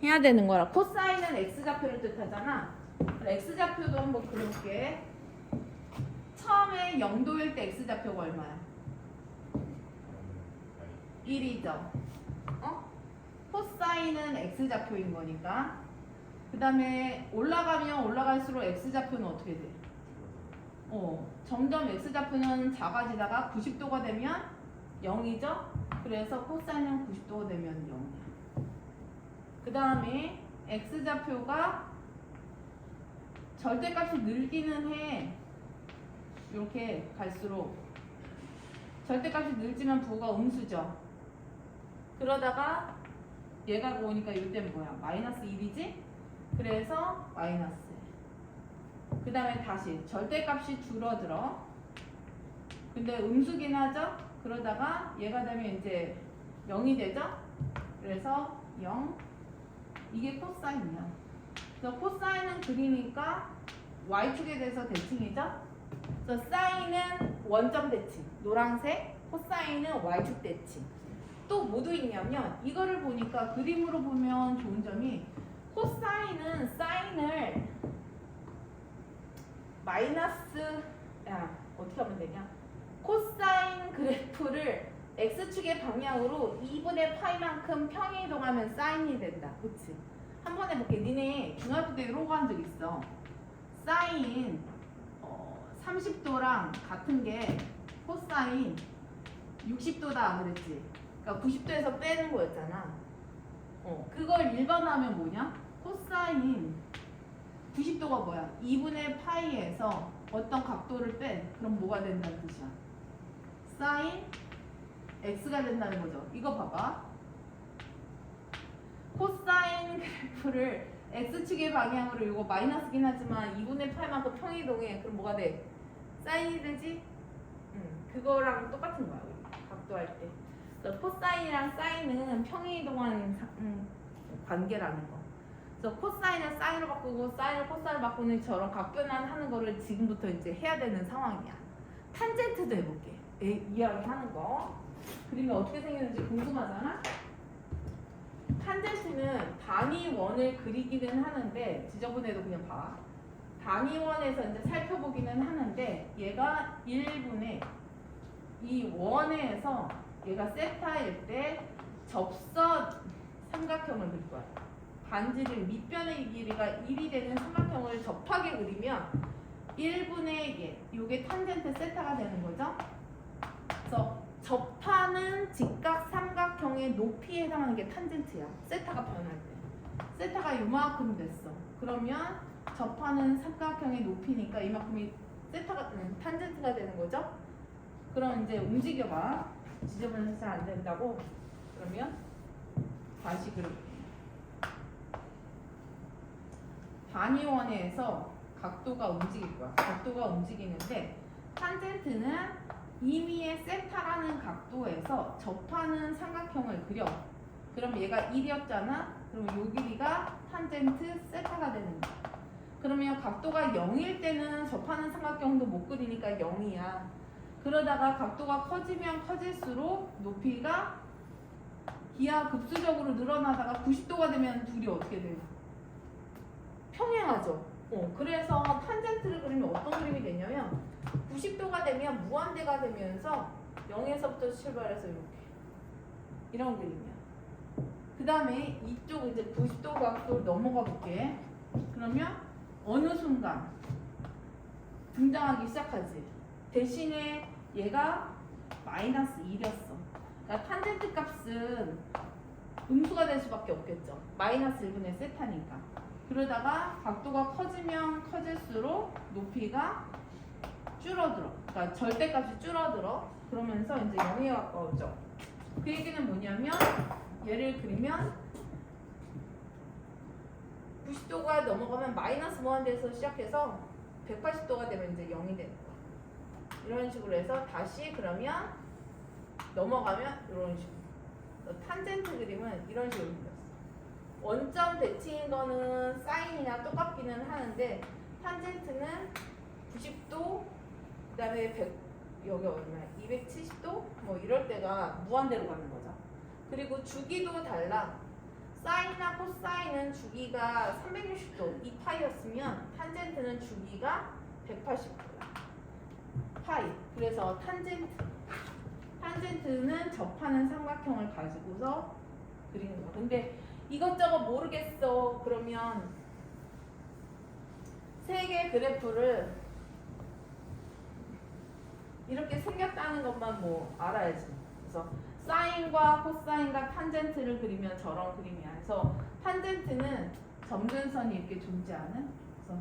해야 되는 거라. 코사인은 x좌표를 뜻하잖아. x좌표도 한번 그려볼게. 처음에 0도일 때 x좌표가 얼마야? 1이죠. 코사인은 x좌표인 거니까. 그 다음에 올라가면 올라갈수록 x좌표는 어떻게 돼? 점점 x좌표는 작아지다가 90도가 되면 0이죠? 그래서 코사인은 90도가 되면 0이야. 그 다음에 x좌표가 절대값이 늘기는 해. 이렇게 갈수록 절대값이 늘지만 부호가 음수죠. 그러다가 얘가 오니까 이때는 뭐야? 마이너스 1이지? 그래서 마이너스. 그 다음에 다시 절대값이 줄어들어. 근데 음수긴 하죠? 그러다가 얘가 되면 이제 0이 되죠? 그래서 0. 이게 코사인이야. 그래서 코사인은 그리니까 y축에 대해서 대칭이죠? 그래서 사인은 원점 대칭. 노란색. 코사인은 y축 대칭. 또 뭐도 있냐면 이거를 보니까 그림으로 보면 좋은 점이 코사인은 사인을 마이너스 어떻게 하면 되냐? 코사인 그래프를 x축의 방향으로 2분의 파이만큼 평행이동하면 사인이 된다. 그치? 한번 해볼게. 니네 중학교 때 이런 거 한 적 있어. 사인 30도랑 같은 게 코사인 60도다 그랬지? 그러니까 90도에서 빼는 거였잖아. 그걸 일반화하면 뭐냐? 코사인 90도가 뭐야? 2분의 파이에서 어떤 각도를 빼. 그럼 뭐가 된다는 뜻이야? 사인 x가 된다는 거죠. 이거 봐봐. 코사인 그래프를 x축의 방향으로 이거 마이너스긴 하지만 2분의 파이만큼 평이동해. 그럼 뭐가 돼? 사인이 되지? 그거랑 똑같은 거야. 우리 각도할 때. 그래서 코사인이랑 사인은 평이동하는 관계라는 거. 그래서 코사인을 사인으로 바꾸고 사인을 코사인으로 바꾸는 저런 각변환하는 거를 지금부터 이제 해야 되는 상황이야. 탄젠트도 해볼게. 이야기하는 거. 그림이 어떻게 생겼는지 궁금하잖아? 탄젠트는 단위원을 그리기는 하는데 지저분해도 그냥 봐. 단위원에서 이제 살펴보기는 하는데 얘가 1분의 이 원에서 얘가 세타일 때 접선 삼각형을 그릴 거야. 반지를 밑변의 길이가 1이 되는 삼각형을 접하게 그리면 1분의 얘, 요게 탄젠트 세타가 되는 거죠. 그래서 접하는 직각 삼각형의 높이에 해당하는 게 탄젠트야. 세타가 변할 때. 세타가 요만큼 됐어. 그러면 접하는 삼각형의 높이니까 이만큼이 세타가 탄젠트가 되는 거죠. 그럼 이제 움직여봐. 지저분해서 잘 안 된다고. 그러면 다시 그려볼게. 단위원에서 각도가 움직일 거야. 각도가 움직이는데 탄젠트는 임의의 세타라는 각도에서 접하는 삼각형을 그려. 그럼 얘가 1이었잖아. 그럼 요 길이가 탄젠트 세타가 되는 거야. 그러면 각도가 0일 때는 접하는 삼각형도 못 그리니까 0이야. 그러다가 각도가 커지면 커질수록 높이가 기하급수적으로 늘어나다가 90도가 되면 둘이 어떻게 돼요? 평행하죠. 그래서 탄젠트를 그리면 어떤 그림이 되냐면 90도가 되면 무한대가 되면서 0에서부터 출발해서 이렇게 이런 그림이야. 그 다음에 이쪽 이제 90도 각도를 넘어가 볼게. 그러면 어느 순간 등장하기 시작하지. 대신에 얘가 마이너스 1이었어. 그러니까 탄젠트 값은 음수가 될 수밖에 없겠죠. 마이너스 1분의 세타니까. 그러다가 각도가 커지면 커질수록 높이가 줄어들어. 그러니까 절대값이 줄어들어. 그러면서 이제 0에 가까워져. 그 얘기는 뭐냐면 얘를 그리면 90도가 넘어가면 마이너스 무한대에서 시작해서 180도가 되면 이제 0이 되는 거야. 이런 식으로 해서 다시 그러면 넘어가면 이런 식으로. 탄젠트 그림은 이런 식으로 생겼어. 원점 대칭인 거는 사인이나 똑같기는 하는데 탄젠트는 90도 그 다음에 100 여기 얼마야? 270도? 뭐 이럴 때가 무한대로 가는 거죠. 그리고 주기도 달라. 사인이나 코사인은 주기가 360도 2파이였으면 탄젠트는 주기가 180도야. 파이. 그래서 탄젠트는 접하는 삼각형을 가지고서 그리는 거야. 근데 이것저것 모르겠어. 그러면 세 개의 그래프를 이렇게 생겼다는 것만 뭐 알아야지. 그래서 사인과 코사인과 탄젠트를 그리면 저런 그림이야. 그래서 탄젠트는 점근선이 이렇게 존재하는. 그래서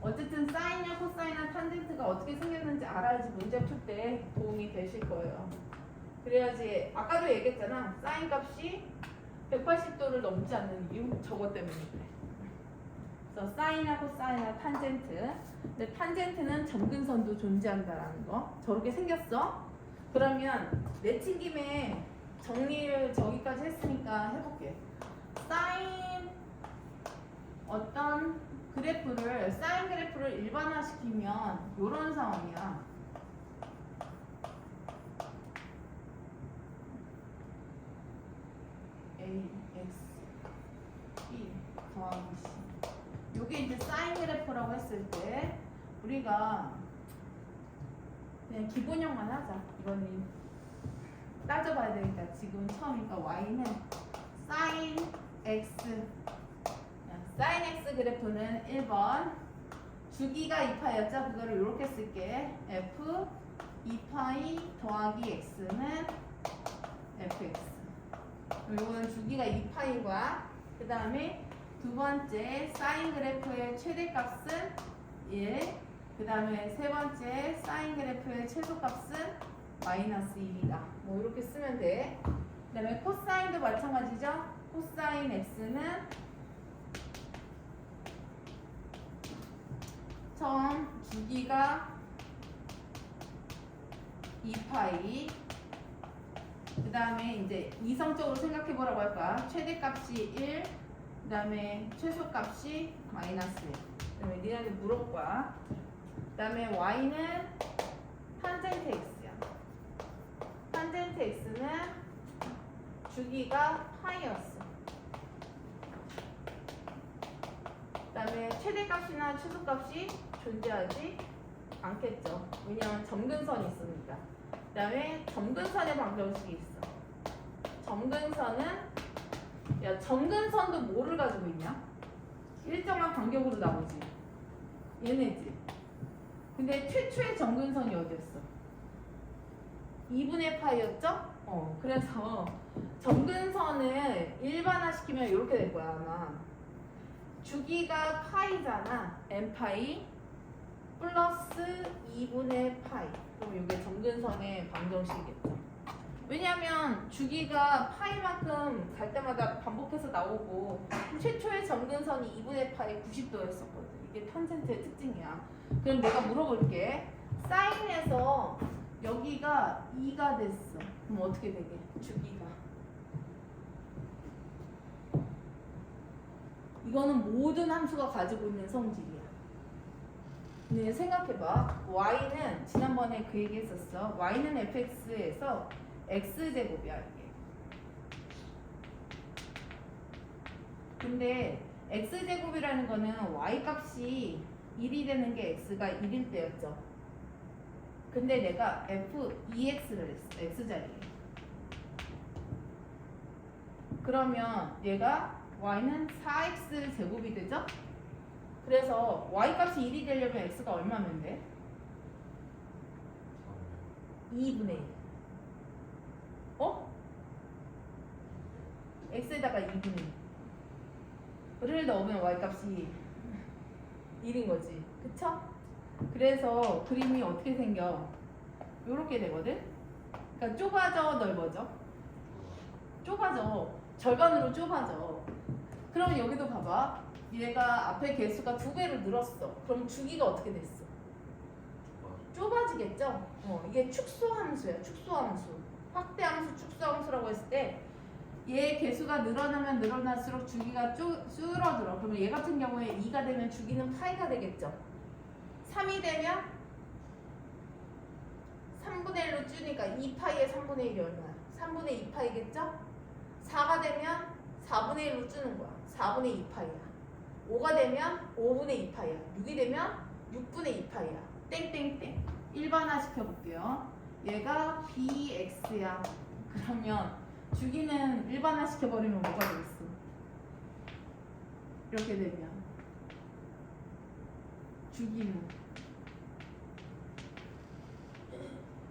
어쨌든 사인이나 코사인이나 탄젠트가 어떻게 생겼는지 알아야지 문제 풀 때 도움이 되실 거예요. 그래야지 아까도 얘기했잖아. 사인 값이 180도를 넘지 않는 이유 저것 때문에 그래. 그래서 사인이나 코사인이나 탄젠트. 근데 탄젠트는 점근선도 존재한다라는 거. 저렇게 생겼어. 그러면 내친 김에 정리를 저기까지 했으니까 해볼게. 사인 어떤 그래프를 사인 그래프를 일반화시키면 이런 상황이야. A, X, B 더하기 C. 요게 이제 사인 그래프라고 했을 때 우리가 그냥 기본형만 하자. 이거는 따져봐야 되니까 지금 처음이니까 y는 사인 x. 사인 x 그래프는 1번 주기가 2파이였죠? 그거를 이렇게 쓸게. f 2파이 더하기 x는 fx. 이거는 주기가 2파이고요. 그 다음에 두 번째 사인 그래프의 최대값은 1. 그 다음에 세 번째 사인 그래프의 최소값은 마이너스 1이다. 뭐 이렇게 쓰면 돼. 그 다음에 코사인도 마찬가지죠. 코사인 x는 처음 주기가 2파이. 그 다음에 이제 이성적으로 생각해 보라고 할 거야. 최대값이 1. 그 다음에 최소값이 마이너스 1. 그 다음에 니네한테 물어볼 거야. 그 다음에 y는 탄젠트 x야. 탄젠트 x는 주기가 파이였어. 그 다음에 최대값이나 최소값이 존재하지 않겠죠. 왜냐하면 점근선이 있으니까. 그 다음에 점근선의 방정식이 있어. 점근선은 야 점근선도 뭐를 가지고 있냐? 일정한 간격으로 나오지. 얘네지. 근데 최초의 점근선이 어디였어? 2분의 파이였죠? 그래서 점근선을 일반화시키면 이렇게 될 거야 아마. 주기가 파이잖아. n파이 플러스 2분의 파이. 그럼 이게 점근선의 방정식이겠죠. 왜냐하면 주기가 파이만큼 갈 때마다 반복해서 나오고 최초의 점근선이 2분의 파이 90도였었거든. 이게 탄젠트의 특징이야. 그럼 내가 물어볼게. 사인에서 여기가 2가 됐어. 그럼 어떻게 되게? 주기가. 이거는 모든 함수가 가지고 있는 성질이야. 근데 생각해봐. y는 지난번에 그 얘기 했었어. y는 fx에서 x제곱이야 이게. 근데 x제곱이라는 거는 y값이 1이 되는 게 x가 1일 때였죠. 근데 내가 f2x를 했어. x자리에. 그러면 얘가 y는 4x 제곱이 되죠? 그래서 y값이 1이 되려면 x가 얼마면 돼? 2분의 1. x에다가 2분의 1을 넣으면 y값이 1인 거지. 그쵸? 그래서 그림이 어떻게 생겨? 요렇게 되거든? 그러니까 좁아져, 넓어져? 좁아져. 절반으로 좁아져. 그럼 여기도 봐봐. 얘가 앞에 개수가 2배로 늘었어. 그럼 주기가 어떻게 됐어? 좁아지겠죠? 이게 축소함수야. 축소함수. 확대함수, 축소함수라고 했을 때 얘 개수가 늘어나면 늘어날수록 주기가 줄어들어. 그러면 얘 같은 경우에 2가 되면 주기는 파이가 되겠죠. 3이 되면 3분의 1로 줄니까 2파이의 3분의 1이 얼마야? 3분의 2파이겠죠? 4가 되면 4분의 1로 주는 거야. 4분의 2파이야. 5가 되면 5분의 2파이야. 6이 되면 6분의 2파이야. 땡땡땡. 일반화 시켜볼게요. 얘가 bx야. 그러면 주기는 일반화 시켜버리면 뭐가 되겠어? 이렇게 되면 주기는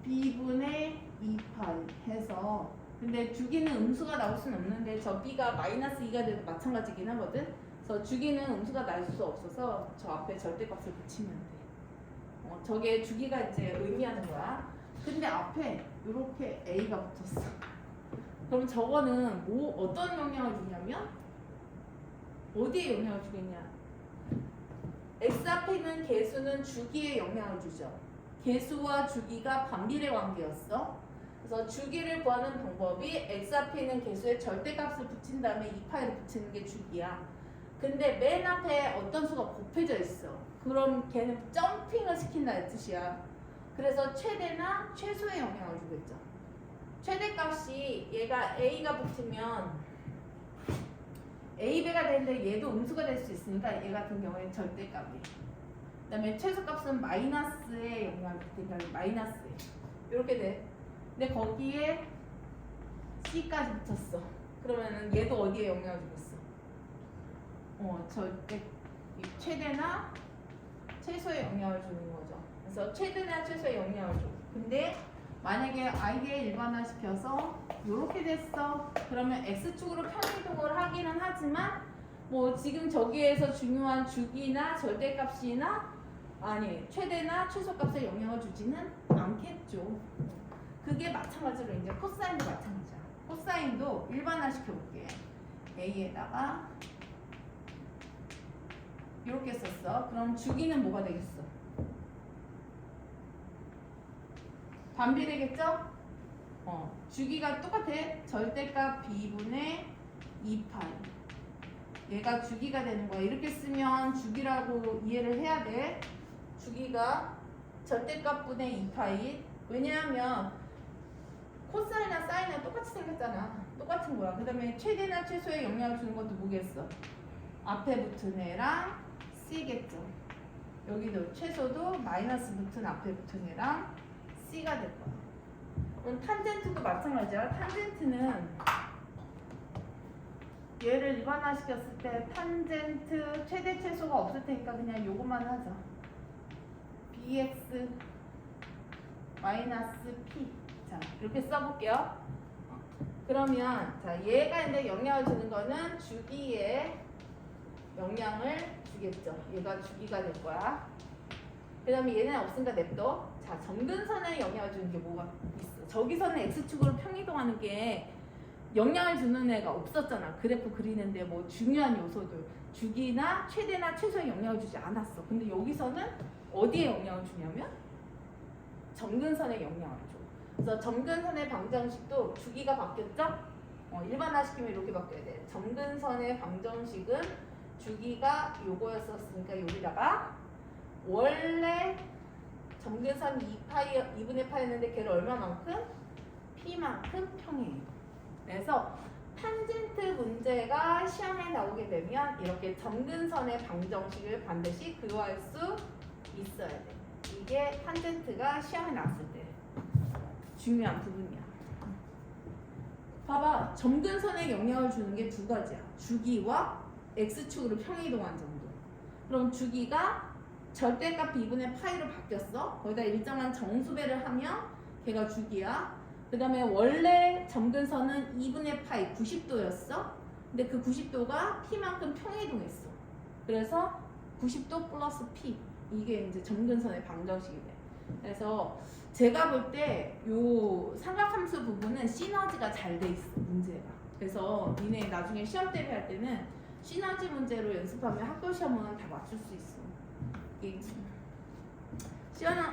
b분의 2파이 해서, 근데 주기는 음수가 나올 수는 없는데 저 b가 마이너스 2가 돼도 마찬가지긴 하거든. 그래서 주기는 음수가 날 수 없어서 저 앞에 절대값을 붙이면 돼. 저게 주기가 이제 의미하는 거야. 근데 앞에 이렇게 a가 붙었어. 그럼 저거는 뭐 어떤 영향을 주냐면 어디에 영향을 주겠냐? x 앞에 있는 개수는 주기에 영향을 주죠. 개수와 주기가 반비례 관계였어. 그래서 주기를 구하는 방법이 x 앞에 있는 개수에 절대값을 붙인 다음에 2파이를 붙이는 게 주기야. 근데 맨 앞에 어떤 수가 곱해져 있어. 그럼 걔는 점핑을 시킨다는 뜻이야. 그래서 최대나 최소의 영향을 주겠죠. 최대값이 얘가 a가 붙으면 a배가 되는데 얘도 음수가 될 수 있으니까 얘 같은 경우에 절대값이. 그 다음에 최소값은 마이너스에 영향을 주니까 마이너스에 이렇게 돼. 근데 거기에 c까지 붙였어. 그러면은 얘도 어디에 영향을 주겠어? 절대 최대나 최소에 영향을 주는 거죠. 그래서 최대나 최소에 영향을 줘. 근데 만약에 i에 일반화시켜서 이렇게 됐어. 그러면 x축으로 편이동을 하기는 하지만 뭐 지금 저기에서 중요한 주기나 절대값이나 아니 최대나 최소값에 영향을 주지는 않겠죠. 그게 마찬가지로 이제 코사인도 마찬가지야. 코사인도 일반화시켜볼게. a에다가 이렇게 썼어. 그럼 주기는 뭐가 되겠어? 반비례겠죠? 주기가 똑같아. 절대값 b분의 2파이. 얘가 주기가 되는 거야. 이렇게 쓰면 주기라고 이해를 해야 돼. 주기가 절대값분의 2파이. 왜냐하면 코사인이나 사인은 똑같이 생겼잖아. 똑같은 거야. 그 다음에 최대나 최소에 영향을 주는 것도 뭐겠어? 앞에 붙은 애랑 c겠죠. 여기도 최소도 마이너스 붙은 앞에 붙은 애랑 c가 될 거야. 그럼 탄젠트도 마찬가지야. 탄젠트는 얘를 일반화시켰을 때 탄젠트 최대 최소가 없을 테니까 그냥 요것만 하자. bx 마이너스 p. 자, 이렇게 써볼게요. 그러면 자, 얘가 이제 영향을 주는 거는 주기에 영향을 주겠죠. 얘가 주기가 될 거야. 그 다음에 얘는 없으니까 냅둬. 자, 점근선에 영향을 주는 게 뭐가 있어? 저기서는 x축으로 평이동하는 게 영향을 주는 애가 없었잖아. 그래프 그리는데 뭐 중요한 요소들 주기나 최대나 최소에 영향을 주지 않았어. 근데 여기서는 어디에 영향을 주냐면 점근선에 영향을 줘. 그래서 점근선의 방정식도 주기가 바뀌었죠? 일반화시키면 이렇게 바뀌어야 돼. 점근선의 방정식은 주기가 요거였었으니까 여기다가 원래 점근선 2분의 파였는데 걔를 얼마만큼? p만큼 평이에요. 그래서 탄젠트 문제가 시험에 나오게 되면 이렇게 점근선의 방정식을 반드시 구할 수 있어야 돼. 이게 탄젠트가 시험에 나왔을 때 중요한 부분이야. 봐봐. 점근선에 영향을 주는 게 두 가지야. 주기와 x축으로 평이동한 정도. 그럼 주기가 절대값 b분의 파이로 바뀌었어. 거기다 일정한 정수배를 하면 걔가 주기야. 그 다음에 원래 점근선은 2분의 파이 90도였어. 근데 그 90도가 p만큼 평이동했어. 그래서 90도 플러스 p. 이게 이제 점근선의 방정식이 돼. 그래서 제가 볼 때 요 삼각함수 부분은 시너지가 잘 돼 있어, 문제가. 그래서 니네 나중에 시험 대비할 때는 시너지 문제로 연습하면 학교 시험은 다 맞출 수 있어. 이게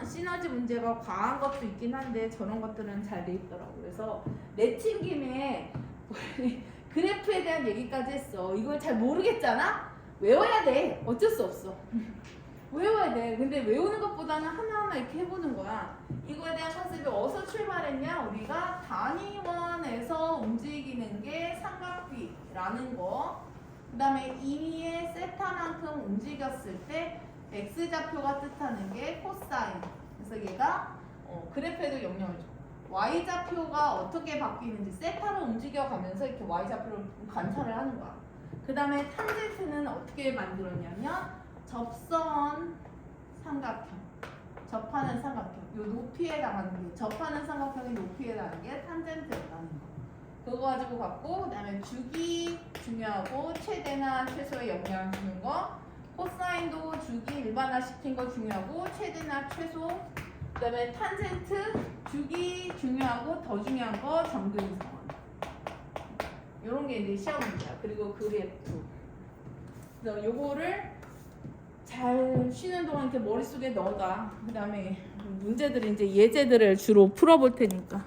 시너지 문제가 과한 것도 있긴 한데 저런 것들은 잘 돼 있더라고. 그래서 내친 김에 그래프에 대한 얘기까지 했어. 이걸 잘 모르겠잖아? 외워야 돼. 어쩔 수 없어. 외워야 돼. 근데 외우는 것보다는 하나하나 이렇게 해보는 거야. 이거에 대한 컨셉이 어디서 출발했냐? 우리가 단위원에서 움직이는 게 삼각비라는 거. 그 다음에 임의의 세타만큼 움직였을 때 x좌표가 뜻하는 게 코사인. 그래서 얘가 그래프에도 영향을 줘. y좌표가 어떻게 바뀌는지 세타로 움직여가면서 이렇게 y좌표를 관찰을 하는 거야. 그 다음에 탄젠트는 어떻게 만들었냐면 접선 삼각형, 접하는 삼각형, 요 높이에 해당하는 게 접하는 삼각형의 높이에 해당하는 게 탄젠트라는 거. 그거 가지고 갖고 그다음에 주기 중요하고 최대나 최소의 영향을 주는 거. 코사인도 주기 일반화시킨 거 중요하고 최대나 최소. 그다음에 탄젠트 주기 중요하고 더 중요한 거 정근이 상황. 이런 게 이제 시험 문제야. 그리고 그래프. 그래서 요거를 잘 쉬는 동안 이렇게 머릿속에 넣어놔. 그다음에 문제들을 이제 예제들을 주로 풀어볼 테니까.